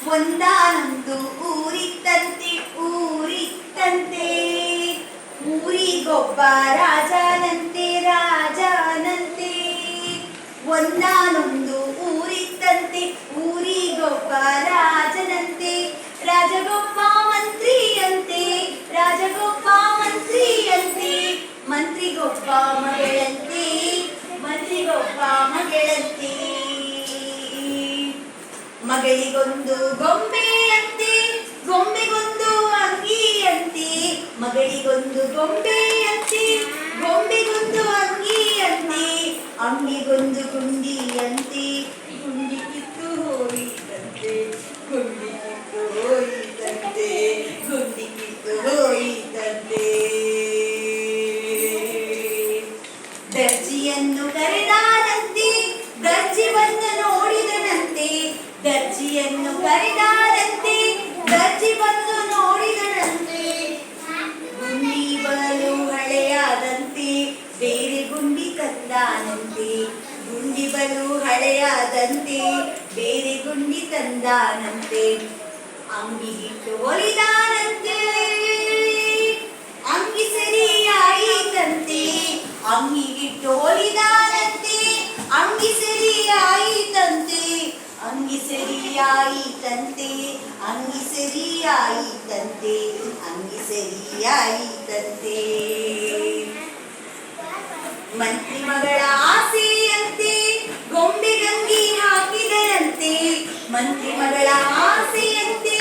ಒಂದಾನೊಂದು ಊರಿತ್ತಂತೆ ಊರಿತ್ತಂತೆ, ಊರಿಗೊಬ್ಬ ರಾಜನಂತೆ ರಾಜನಂತೆ. ಒಂದಾನೊಂದು ಊರಿತ್ತಂತೆ ಊರಿಗೊಬ್ಬ ರಾಜನಂತೆ, ರಾಜಗೊಬ್ಬ ಮಂತ್ರಿಯಂತೆ ರಾಜಗೊಬ್ಬ ಮಂತ್ರಿಯಂತೆ. ಮಂತ್ರಿಗೊಬ್ಬ ಮಗಳಂತೆ ಮಂತ್ರಿಗೊಬ್ಬ ಮಗಳಂತೆ. ಮಗಳಿಗೊಂದು ಗೊಂಬೆಯಂತೆ ಗೊಂಬೆಗೊಂದು ಅಂಗಿಯಂತೆ, ಮಗಳಿಗೊಂದು ಗೊಂಬೆಯಂತೆ ಗೊಂಬೆಗೊಂದು ಅಂಗಿಯಂತೆ. ಅಂಗಿಗೊಂದು ಗುಂಡಿಯಂತೆ, ಗುಂಡಿ ಕಿತ್ತು ಹೋಯಿತಂತೆ ಗುಂಡಿ ಕಿತ್ತು ಹೋಯಿತಂತೆ ಗುಂಡಿ ಕಿತ್ತು ಹೋಯಿತಂತೆ. ದರ್ಜಿಯನ್ನು ಕರೆದಾರಂತೆ ದರ್ಜಿ ಬಂದು ನೋಡಿದನಂತೆ, ದರ್ಜಿಯನ್ನು ಕರೆದಾರಂತೆ ದರ್ಜಿ ಬಂದು ನೋಡಿದನಂತೆ. ಗುಂಡಿ ಬಲು ಹಳೆಯಾದಂತೆ ಬೇರೆ ಗುಂಡಿ ತಂದಾನಂತೆ, ಗುಂಡಿ ಬಲು ಹಳೆಯಾದಂತೆ ಬೇರೆ ಗುಂಡಿ ತಂದಾನಂತೆ. ಅಂಗಿಗಿಟ್ಟು ಹೊಲಿದಾನಂತೆ ಅಂಗಿ ಸರಿಯಾಯಿತಂತೆ, ಅಂಗಿಗಿಟ್ಟು ಹೊಲಿದಾನಂತೆ ಅಂಗಿ ಸರಿಯಾಯಿತಂತೆ, ಅಂಗಿ ಸರಿಯಾಯಿತಂತೆ ಅಂಗಿ ಸರಿಯಾಯಿತಂತೆ ಅಂಗಿ ಸರಿಯಾಯಿತಂತೆ. ಮಂತ್ರಿ ಮಗಳ ಆಸೆಯಂತೆ ಗೊಂಬೆಗಂಗಿ ಹಾಕಿದರಂತೆ, ಮಂತ್ರಿ ಮಗಳ ಆಸೆಯಂತೆ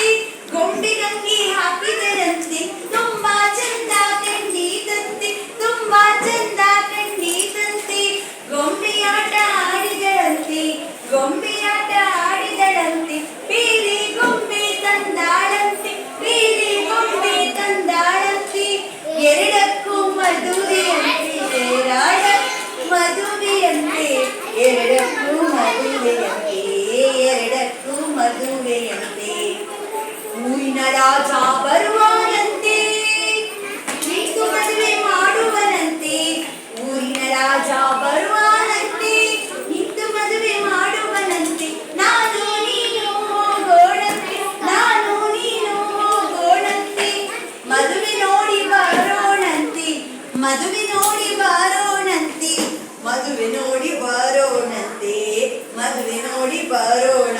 ಗೊಂಬೆಗಂಗಿ ಹಾಕಿದರಂತೆ. ತುಂಬಾ ಚಂದ ಕಂಡೀತಂತೆ ತುಂಬಾ ಚಂದ ಕಂಡೀತಂತೆ. ಗೊಂಬೆಯಾಟ ಆಡಿದಳಂತೆ ಗೊಂಬೆಯಾಟ ಆಡಿದಳಂತೆ. ಬೇರೆ ಗೊಂಬೆ ತಂದಾಳಂತೆ ಬೇರೆ ಗೊಂಬೆ ತಂದಾಳಂತೆ. ಎರಡಕ್ಕೂ ಮದುವೆಯಂತೆ ಮದುವೆಯಂತೆ ಎರಡಕ್ಕೂ ಮದುವೆಯಂತೆ ಎರಡಕ್ಕೂ ಮದುವೆಯಂತೆ. ಊರಿನ ರಾಜ ಬರುವನಂತೆ ನಿಂತು ಮದುವೆ ಮಾಡುವನಂತೆ, ಊರಿನ ರಾಜ ಬರುವನಂತೆ ನಿಂತು ಮದುವೆ ಮಾಡುವನಂತೆ. ನಾನು ನೀನು ಹೋಗೋಣಂತೆ ನಾನು ನೀನು ಹೋಗೋಣಂತೆ, ಮದುವೆ ನೋಡಿ ಬರೋಣಂತೆ ಮದುವೆ ನೋಡಿ ಬರೋಣಂತೆ ಮದುವೆ ನೋಡಿ ಬರೋಣಂತೆ ಮದುವೆ ನೋಡಿ ಬರೋಣ.